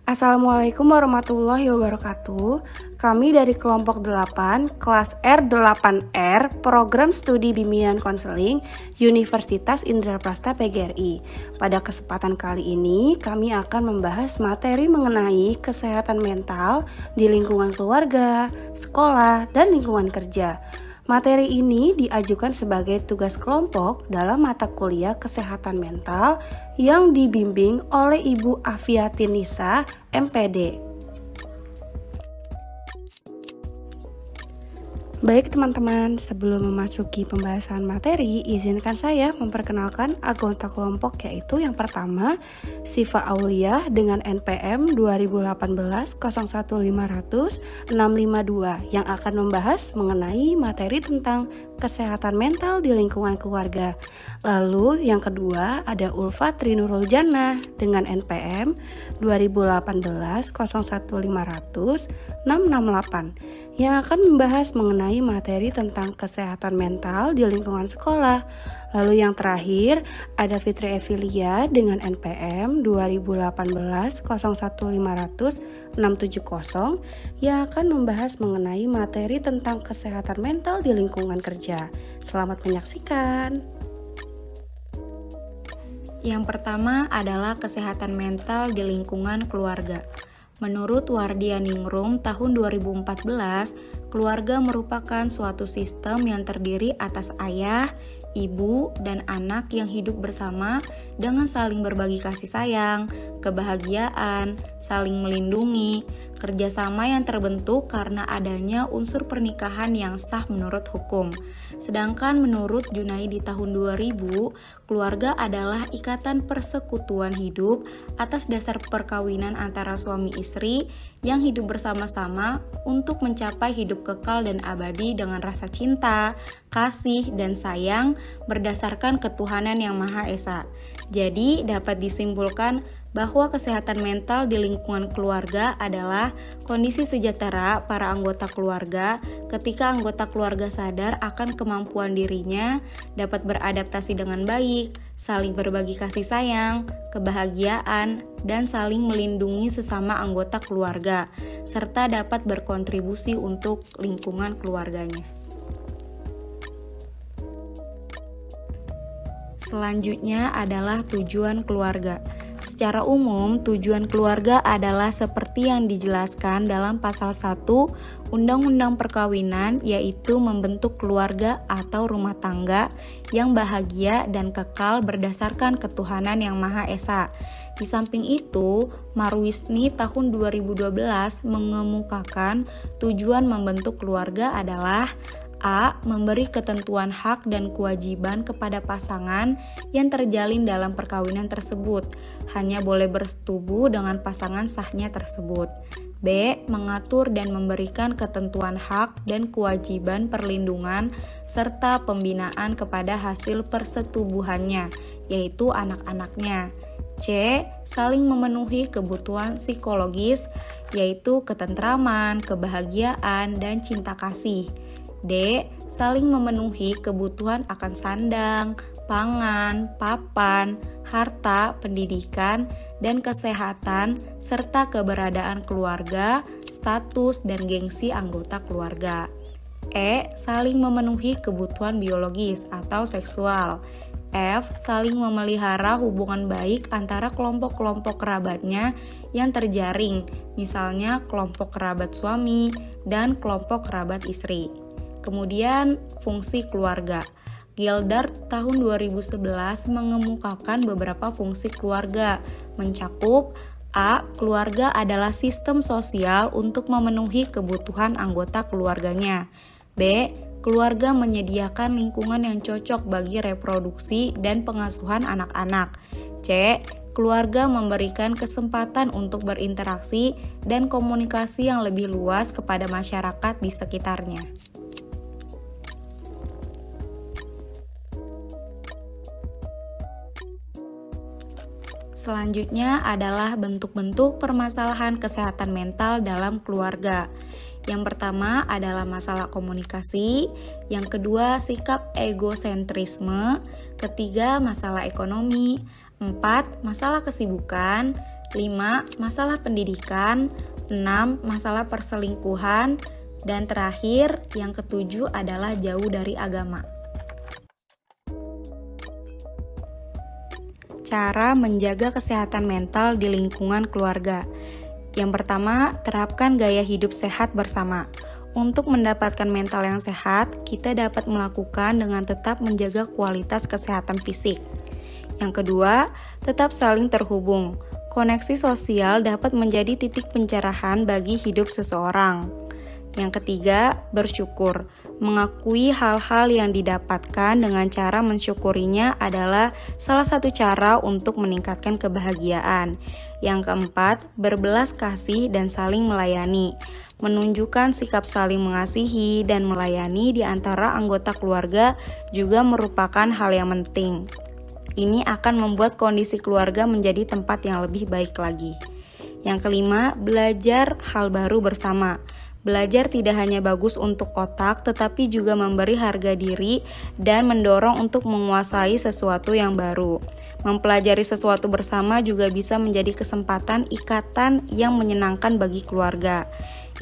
Assalamualaikum warahmatullahi wabarakatuh. Kami dari kelompok 8, kelas R8R, Program Studi Bimbingan Konseling, Universitas Indraprasta PGRI. Pada kesempatan kali ini, kami akan membahas materi mengenai kesehatan mental di lingkungan keluarga, sekolah, dan lingkungan kerja. Materi ini diajukan sebagai tugas kelompok dalam mata kuliah kesehatan mental yang dibimbing oleh Ibu Afiatin Nisa, MPD. Baik teman-teman, sebelum memasuki pembahasan materi, izinkan saya memperkenalkan anggota kelompok, yaitu yang pertama, Siva Aulia dengan NPM 2018-01500652 yang akan membahas mengenai materi tentang kesehatan mental di lingkungan keluarga. Lalu yang kedua ada Ulfa Trinurul Jannah dengan NPM 2018-01500668 yang akan membahas mengenai materi tentang kesehatan mental di lingkungan sekolah. Lalu yang terakhir ada Fitri Evilia dengan NPM 2018-01500670 yang akan membahas mengenai materi tentang kesehatan mental di lingkungan kerja. Selamat menyaksikan. Yang pertama adalah kesehatan mental di lingkungan keluarga. Menurut Wardianingrum tahun 2014, keluarga merupakan suatu sistem yang terdiri atas ayah, ibu, dan anak yang hidup bersama dengan saling berbagi kasih sayang, kebahagiaan, saling melindungi, kerjasama yang terbentuk karena adanya unsur pernikahan yang sah menurut hukum. Sedangkan menurut Junaidi tahun 2000, keluarga adalah ikatan persekutuan hidup atas dasar perkawinan antara suami istri yang hidup bersama-sama untuk mencapai hidup kekal dan abadi dengan rasa cinta, kasih, dan sayang berdasarkan ketuhanan yang Maha Esa. Jadi dapat disimpulkan bahwa kesehatan mental di lingkungan keluarga adalah kondisi sejahtera para anggota keluarga ketika anggota keluarga sadar akan kemampuan dirinya, dapat beradaptasi dengan baik, saling berbagi kasih sayang, kebahagiaan, dan saling melindungi sesama anggota keluarga, serta dapat berkontribusi untuk lingkungan keluarganya. Selanjutnya adalah tujuan keluarga. Secara umum, tujuan keluarga adalah seperti yang dijelaskan dalam pasal 1 Undang-Undang Perkawinan, yaitu membentuk keluarga atau rumah tangga yang bahagia dan kekal berdasarkan ketuhanan yang Maha Esa. Di samping itu, Marwisni tahun 2012 mengemukakan tujuan membentuk keluarga adalah A. Memberi ketentuan hak dan kewajiban kepada pasangan yang terjalin dalam perkawinan tersebut. Hanya boleh bersetubuh dengan pasangan sahnya tersebut. B. Mengatur dan memberikan ketentuan hak dan kewajiban perlindungan serta pembinaan kepada hasil persetubuhannya, yaitu anak-anaknya. C. Saling memenuhi kebutuhan psikologis, yaitu ketentraman, kebahagiaan, dan cinta kasih. D. Saling memenuhi kebutuhan akan sandang, pangan, papan, harta, pendidikan, dan kesehatan, serta keberadaan keluarga, status, dan gengsi anggota keluarga. E. Saling memenuhi kebutuhan biologis atau seksual. F. Saling memelihara hubungan baik antara kelompok-kelompok kerabatnya yang terjaring, misalnya kelompok kerabat suami dan kelompok kerabat istri. Kemudian, fungsi keluarga. Gildart tahun 2011 mengemukakan beberapa fungsi keluarga, mencakup A. Keluarga adalah sistem sosial untuk memenuhi kebutuhan anggota keluarganya. B. Keluarga menyediakan lingkungan yang cocok bagi reproduksi dan pengasuhan anak-anak. C. Keluarga memberikan kesempatan untuk berinteraksi dan komunikasi yang lebih luas kepada masyarakat di sekitarnya. Selanjutnya adalah bentuk-bentuk permasalahan kesehatan mental dalam keluarga. Yang pertama adalah masalah komunikasi, yang kedua sikap egosentrisme, ketiga masalah ekonomi, 4 masalah kesibukan, 5. Masalah pendidikan. 6. Masalah perselingkuhan. Dan terakhir, yang ketujuh adalah jauh dari agama. Cara menjaga kesehatan mental di lingkungan keluarga. Yang pertama, terapkan gaya hidup sehat bersama. Untuk mendapatkan mental yang sehat, kita dapat melakukan dengan tetap menjaga kualitas kesehatan fisik. Yang kedua, tetap saling terhubung. Koneksi sosial dapat menjadi titik pencerahan bagi hidup seseorang. Yang ketiga, bersyukur. Mengakui hal-hal yang didapatkan dengan cara mensyukurinya adalah salah satu cara untuk meningkatkan kebahagiaan. Yang keempat, berbelas kasih dan saling melayani. Menunjukkan sikap saling mengasihi dan melayani di antara anggota keluarga juga merupakan hal yang penting. Ini akan membuat kondisi keluarga menjadi tempat yang lebih baik lagi. Yang kelima, belajar hal baru bersama. Belajar tidak hanya bagus untuk otak, tetapi juga memberi harga diri dan mendorong untuk menguasai sesuatu yang baru. Mempelajari sesuatu bersama juga bisa menjadi kesempatan ikatan yang menyenangkan bagi keluarga.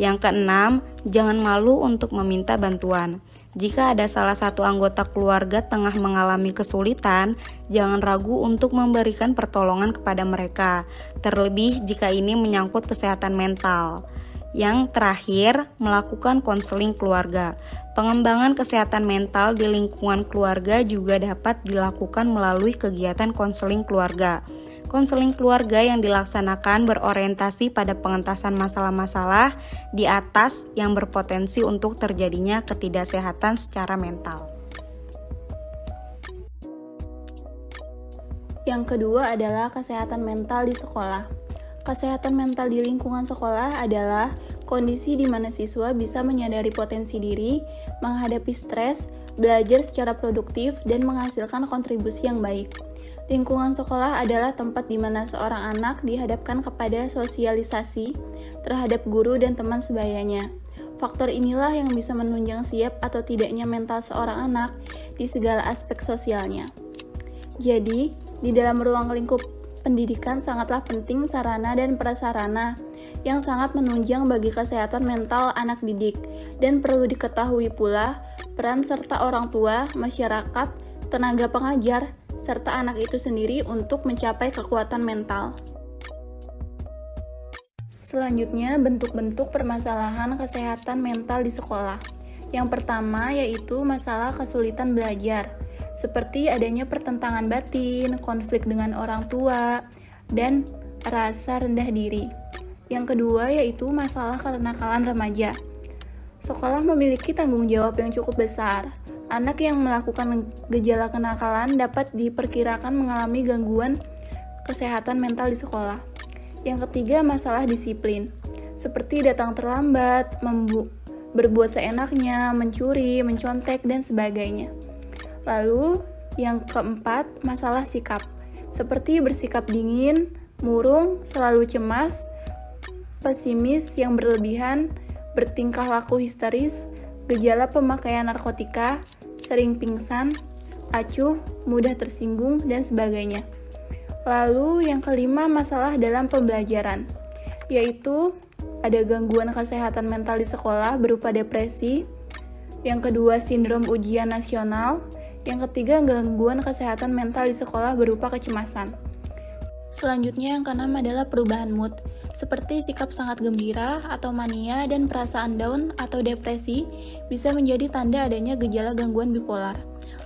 Yang keenam, jangan malu untuk meminta bantuan. Jika ada salah satu anggota keluarga tengah mengalami kesulitan, jangan ragu untuk memberikan pertolongan kepada mereka, terlebih jika ini menyangkut kesehatan mental. Yang terakhir, melakukan konseling keluarga. Pengembangan kesehatan mental di lingkungan keluarga juga dapat dilakukan melalui kegiatan konseling keluarga. Konseling keluarga yang dilaksanakan berorientasi pada pengentasan masalah-masalah di atas yang berpotensi untuk terjadinya ketidaksehatan secara mental. Yang kedua adalah kesehatan mental di sekolah. Kesehatan mental di lingkungan sekolah adalah kondisi di mana siswa bisa menyadari potensi diri, menghadapi stres, belajar secara produktif, dan menghasilkan kontribusi yang baik. Lingkungan sekolah adalah tempat di mana seorang anak dihadapkan kepada sosialisasi terhadap guru dan teman sebayanya. Faktor inilah yang bisa menunjang siap atau tidaknya mental seorang anak di segala aspek sosialnya. Jadi, di dalam ruang lingkup pendidikan sangatlah penting sarana dan prasarana yang sangat menunjang bagi kesehatan mental anak didik, dan perlu diketahui pula peran serta orang tua, masyarakat, tenaga pengajar, serta anak itu sendiri untuk mencapai kekuatan mental. Selanjutnya, bentuk-bentuk permasalahan kesehatan mental di sekolah. Yang pertama yaitu masalah kesulitan belajar, seperti adanya pertentangan batin, konflik dengan orang tua, dan rasa rendah diri. Yang kedua yaitu masalah kenakalan remaja. Sekolah memiliki tanggung jawab yang cukup besar. Anak yang melakukan gejala kenakalan dapat diperkirakan mengalami gangguan kesehatan mental di sekolah. Yang ketiga, masalah disiplin, seperti datang terlambat, berbuat seenaknya, mencuri, mencontek, dan sebagainya. Lalu, yang keempat, masalah sikap, seperti bersikap dingin, murung, selalu cemas, pesimis yang berlebihan, bertingkah laku histeris, gejala pemakaian narkotika, sering pingsan, acuh, mudah tersinggung, dan sebagainya. Lalu, yang kelima, masalah dalam pembelajaran, yaitu ada gangguan kesehatan mental di sekolah berupa depresi, yang kedua, sindrom ujian nasional, yang ketiga, gangguan kesehatan mental di sekolah berupa kecemasan. Selanjutnya, yang keenam adalah perubahan mood, seperti sikap sangat gembira atau mania dan perasaan down atau depresi bisa menjadi tanda adanya gejala gangguan bipolar.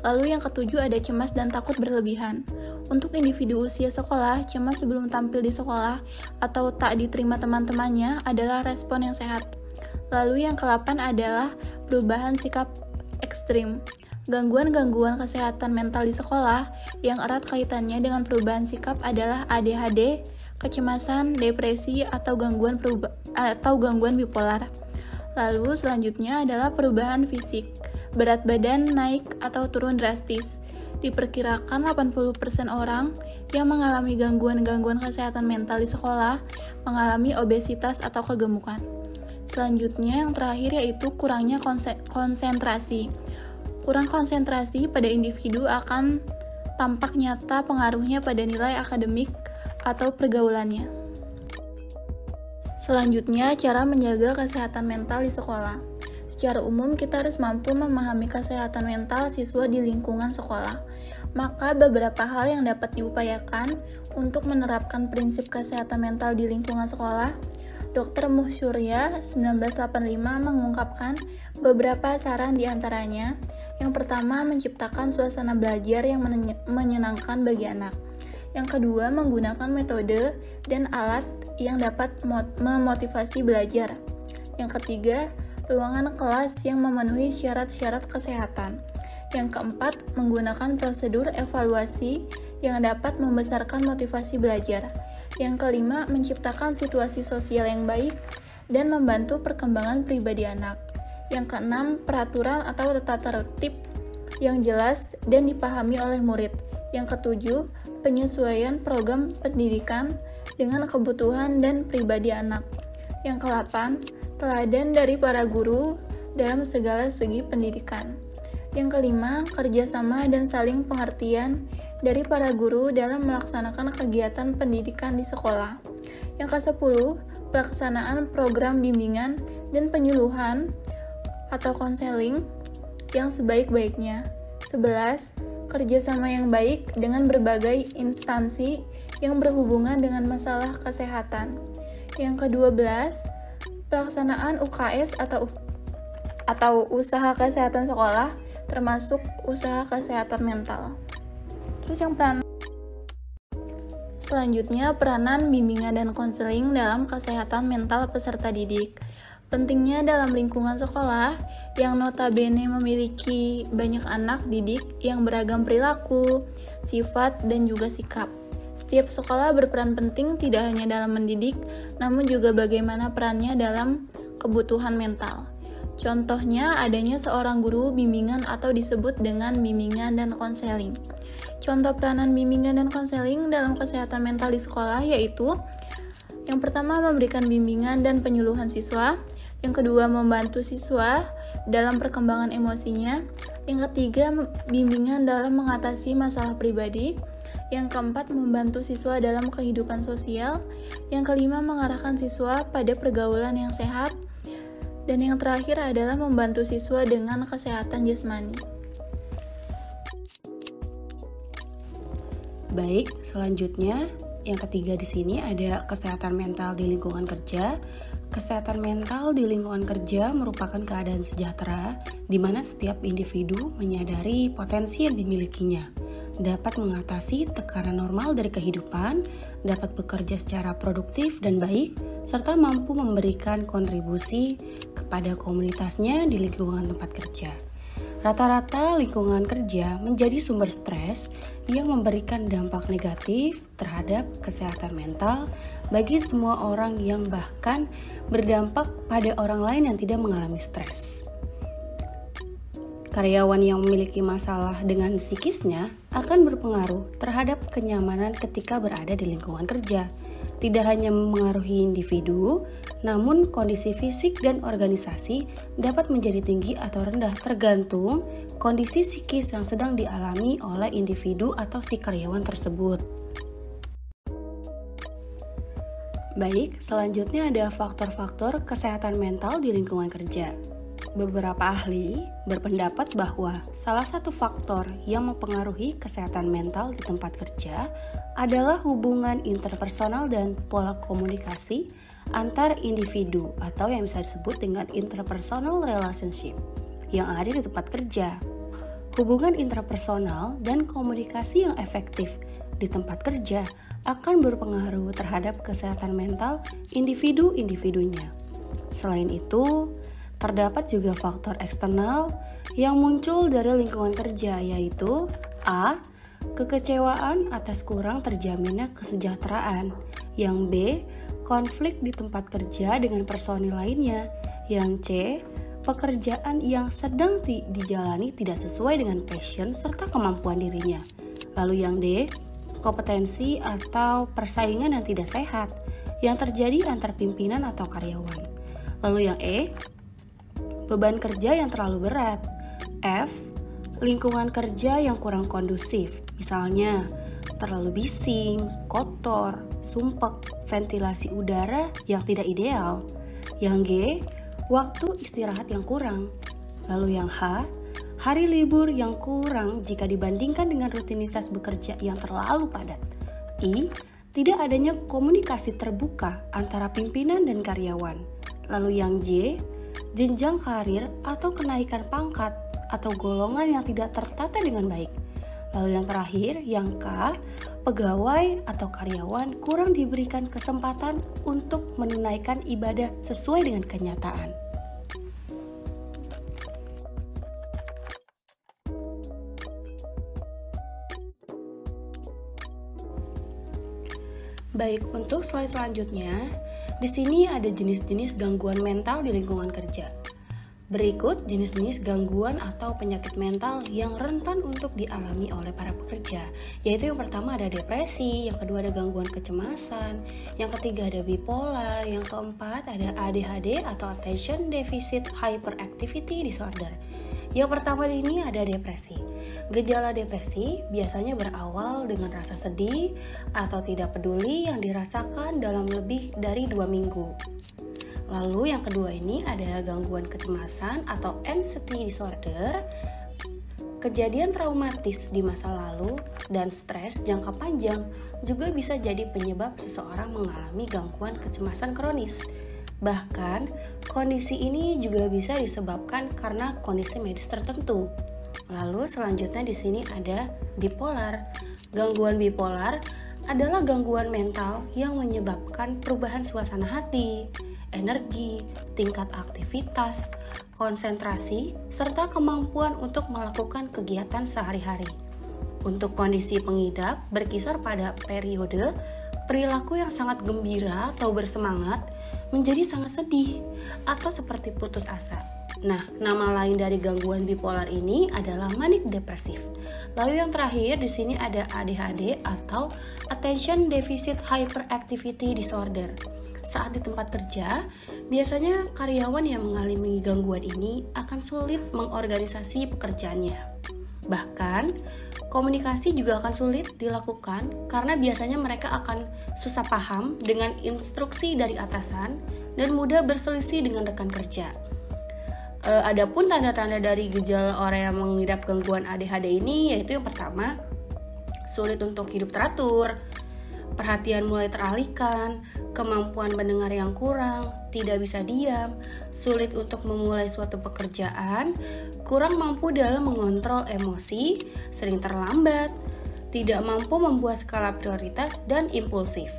Lalu yang ketujuh ada cemas dan takut berlebihan. Untuk individu usia sekolah, cemas sebelum tampil di sekolah atau tak diterima teman-temannya adalah respon yang sehat. Lalu yang ke-8 adalah perubahan sikap ekstrim. Gangguan-gangguan kesehatan mental di sekolah yang erat kaitannya dengan perubahan sikap adalah ADHD, kecemasan, depresi, atau gangguan bipolar. Lalu selanjutnya adalah perubahan fisik. Berat badan naik atau turun drastis. Diperkirakan 80% orang yang mengalami gangguan-gangguan kesehatan mental di sekolah mengalami obesitas atau kegemukan. Selanjutnya yang terakhir yaitu kurangnya konsentrasi. Kurang konsentrasi pada individu akan tampak nyata pengaruhnya pada nilai akademik atau pergaulannya. Selanjutnya, cara menjaga kesehatan mental di sekolah. Secara umum, kita harus mampu memahami kesehatan mental siswa di lingkungan sekolah. Maka, beberapa hal yang dapat diupayakan untuk menerapkan prinsip kesehatan mental di lingkungan sekolah. Dr. Muh Surya 1985 mengungkapkan beberapa saran diantaranya. Yang pertama, menciptakan suasana belajar yang menyenangkan bagi anak. Yang kedua, menggunakan metode dan alat yang dapat memotivasi belajar. Yang ketiga, ruangan kelas yang memenuhi syarat-syarat kesehatan. Yang keempat, menggunakan prosedur evaluasi yang dapat membesarkan motivasi belajar. Yang kelima, menciptakan situasi sosial yang baik dan membantu perkembangan pribadi anak. Yang keenam, peraturan atau tata tertib yang jelas dan dipahami oleh murid. Yang ketujuh, penyesuaian program pendidikan dengan kebutuhan dan pribadi anak. Yang kedelapan, teladan dari para guru dalam segala segi pendidikan. Yang kelima, kerjasama dan saling pengertian dari para guru dalam melaksanakan kegiatan pendidikan di sekolah. Yang ke-10, pelaksanaan program bimbingan dan penyuluhan atau konseling yang sebaik-baiknya. 11. Kerjasama yang baik dengan berbagai instansi yang berhubungan dengan masalah kesehatan. Yang ke-12, pelaksanaan UKS atau usaha kesehatan sekolah, termasuk usaha kesehatan mental. Terus selanjutnya, peranan bimbingan dan konseling dalam kesehatan mental peserta didik. Pentingnya dalam lingkungan sekolah yang notabene memiliki banyak anak didik yang beragam perilaku, sifat, dan juga sikap. Setiap sekolah berperan penting tidak hanya dalam mendidik, namun juga bagaimana perannya dalam kebutuhan mental. Contohnya adanya seorang guru bimbingan atau disebut dengan bimbingan dan konseling. Contoh peranan bimbingan dan konseling dalam kesehatan mental di sekolah yaitu yang pertama, memberikan bimbingan dan penyuluhan siswa. Yang kedua, membantu siswa dalam perkembangan emosinya. Yang ketiga, bimbingan dalam mengatasi masalah pribadi. Yang keempat, membantu siswa dalam kehidupan sosial. Yang kelima, mengarahkan siswa pada pergaulan yang sehat. Dan yang terakhir adalah membantu siswa dengan kesehatan jasmani. Baik, selanjutnya yang ketiga di sini ada kesehatan mental di lingkungan kerja. Kesehatan mental di lingkungan kerja merupakan keadaan sejahtera di mana setiap individu menyadari potensi yang dimilikinya, dapat mengatasi tekanan normal dari kehidupan, dapat bekerja secara produktif dan baik, serta mampu memberikan kontribusi kepada komunitasnya di lingkungan tempat kerja. Rata-rata lingkungan kerja menjadi sumber stres yang memberikan dampak negatif terhadap kesehatan mental bagi semua orang yang bahkan berdampak pada orang lain yang tidak mengalami stres. Karyawan yang memiliki masalah dengan psikisnya akan berpengaruh terhadap kenyamanan ketika berada di lingkungan kerja. Tidak hanya mempengaruhi individu, namun kondisi fisik dan organisasi dapat menjadi tinggi atau rendah tergantung kondisi psikis yang sedang dialami oleh individu atau si karyawan tersebut. Baik, selanjutnya ada faktor-faktor kesehatan mental di lingkungan kerja. Beberapa ahli berpendapat bahwa salah satu faktor yang mempengaruhi kesehatan mental di tempat kerja adalah hubungan interpersonal dan pola komunikasi antar individu atau yang bisa disebut dengan interpersonal relationship yang ada di tempat kerja. Hubungan interpersonal dan komunikasi yang efektif di tempat kerja akan berpengaruh terhadap kesehatan mental individu-individunya. Selain itu, terdapat juga faktor eksternal yang muncul dari lingkungan kerja, yaitu A. Kekecewaan atas kurang terjaminnya kesejahteraan. Yang B. Konflik di tempat kerja dengan personil lainnya. Yang C. Pekerjaan yang sedang dijalani tidak sesuai dengan passion serta kemampuan dirinya. Lalu yang D. Kompetensi atau persaingan yang tidak sehat yang terjadi antar pimpinan atau karyawan. Lalu yang E. Beban kerja yang terlalu berat. F. Lingkungan kerja yang kurang kondusif. Misalnya, terlalu bising, kotor, sumpek, ventilasi udara yang tidak ideal. Yang G, waktu istirahat yang kurang. Lalu yang H, hari libur yang kurang jika dibandingkan dengan rutinitas bekerja yang terlalu padat. I, tidak adanya komunikasi terbuka antara pimpinan dan karyawan. Lalu yang J, jenjang karir atau kenaikan pangkat atau golongan yang tidak tertata dengan baik. Lalu yang terakhir, yang K, pegawai atau karyawan kurang diberikan kesempatan untuk menunaikan ibadah sesuai dengan kenyataan. Baik, untuk slide selanjutnya, di sini ada jenis-jenis gangguan mental di lingkungan kerja. Berikut jenis-jenis gangguan atau penyakit mental yang rentan untuk dialami oleh para pekerja, yaitu yang pertama ada depresi, yang kedua ada gangguan kecemasan, yang ketiga ada bipolar, yang keempat ada ADHD atau Attention Deficit Hyperactivity Disorder. Yang pertama ini ada depresi. Gejala depresi biasanya berawal dengan rasa sedih atau tidak peduli yang dirasakan dalam lebih dari 2 minggu. Lalu yang kedua ini ada gangguan kecemasan atau anxiety disorder. Kejadian traumatis di masa lalu dan stres jangka panjang juga bisa jadi penyebab seseorang mengalami gangguan kecemasan kronis. Bahkan, kondisi ini juga bisa disebabkan karena kondisi medis tertentu. Lalu selanjutnya di sini ada bipolar. Gangguan bipolar adalah gangguan mental yang menyebabkan perubahan suasana hati, energi, tingkat aktivitas, konsentrasi, serta kemampuan untuk melakukan kegiatan sehari-hari. Untuk kondisi pengidap berkisar pada periode perilaku yang sangat gembira atau bersemangat menjadi sangat sedih atau seperti putus asa. Nah, nama lain dari gangguan bipolar ini adalah manic depresif. Lalu yang terakhir di sini ada ADHD atau Attention Deficit Hyperactivity Disorder. Saat di tempat kerja, biasanya karyawan yang mengalami gangguan ini akan sulit mengorganisasi pekerjaannya. Bahkan, komunikasi juga akan sulit dilakukan karena biasanya mereka akan susah paham dengan instruksi dari atasan dan mudah berselisih dengan rekan kerja. Adapun tanda-tanda dari gejala orang yang mengidap gangguan ADHD ini yaitu yang pertama, sulit untuk hidup teratur, perhatian mulai teralihkan, kemampuan mendengar yang kurang, tidak bisa diam, sulit untuk memulai suatu pekerjaan, kurang mampu dalam mengontrol emosi, sering terlambat, tidak mampu membuat skala prioritas, dan impulsif.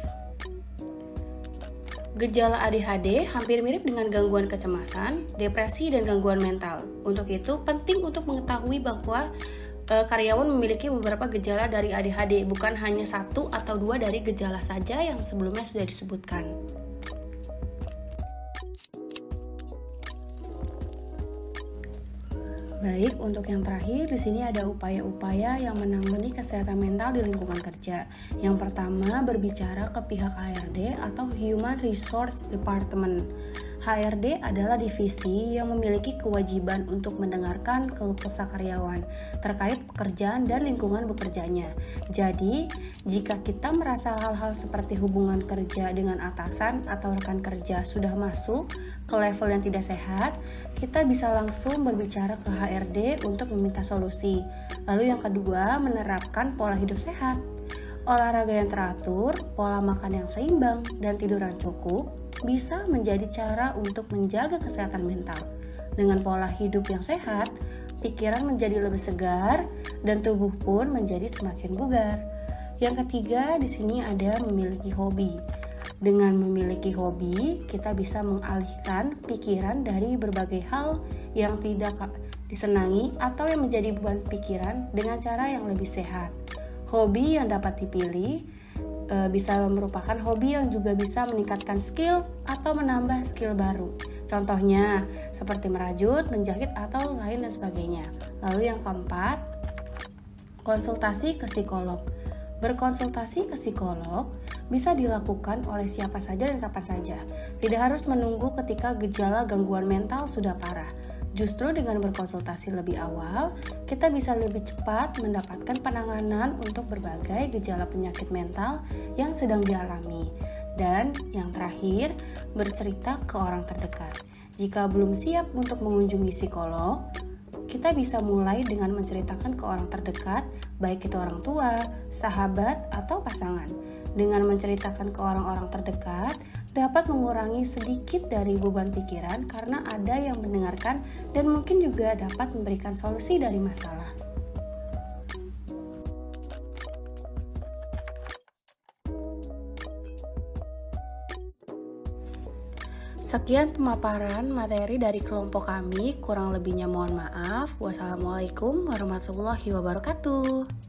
Gejala ADHD hampir mirip dengan gangguan kecemasan, depresi, dan gangguan mental. Untuk itu, penting untuk mengetahui bahwa karyawan memiliki beberapa gejala dari ADHD, bukan hanya 1 atau 2 dari gejala saja yang sebelumnya sudah disebutkan. Baik, untuk yang terakhir di sini ada upaya-upaya yang menangani kesehatan mental di lingkungan kerja. Yang pertama, berbicara ke pihak HRD atau Human Resource Department. HRD adalah divisi yang memiliki kewajiban untuk mendengarkan keluh kesah karyawan terkait pekerjaan dan lingkungan bekerjanya. Jadi, jika kita merasa hal-hal seperti hubungan kerja dengan atasan atau rekan kerja sudah masuk ke level yang tidak sehat, kita bisa langsung berbicara ke HRD untuk meminta solusi. Lalu yang kedua, menerapkan pola hidup sehat. Olahraga yang teratur, pola makan yang seimbang, dan tidur yang cukup bisa menjadi cara untuk menjaga kesehatan mental. Dengan pola hidup yang sehat, pikiran menjadi lebih segar dan tubuh pun menjadi semakin bugar. Yang ketiga, di sini ada memiliki hobi. Dengan memiliki hobi, kita bisa mengalihkan pikiran dari berbagai hal yang tidak disenangi atau yang menjadi beban pikiran dengan cara yang lebih sehat. Hobi yang dapat dipilih bisa merupakan hobi yang juga bisa meningkatkan skill atau menambah skill baru. Contohnya seperti merajut, menjahit, atau lain dan sebagainya. Lalu yang keempat, konsultasi ke psikolog. Berkonsultasi ke psikolog bisa dilakukan oleh siapa saja dan kapan saja. Tidak harus menunggu ketika gejala gangguan mental sudah parah. Justru dengan berkonsultasi lebih awal, kita bisa lebih cepat mendapatkan penanganan untuk berbagai gejala penyakit mental yang sedang dialami. Dan yang terakhir, bercerita ke orang terdekat. Jika belum siap untuk mengunjungi psikolog, kita bisa mulai dengan menceritakan ke orang terdekat, baik itu orang tua, sahabat, atau pasangan. Dengan menceritakan ke orang-orang terdekat, dapat mengurangi sedikit dari beban pikiran karena ada yang mendengarkan dan mungkin juga dapat memberikan solusi dari masalah. Sekian pemaparan materi dari kelompok kami, kurang lebihnya mohon maaf. Wassalamualaikum warahmatullahi wabarakatuh.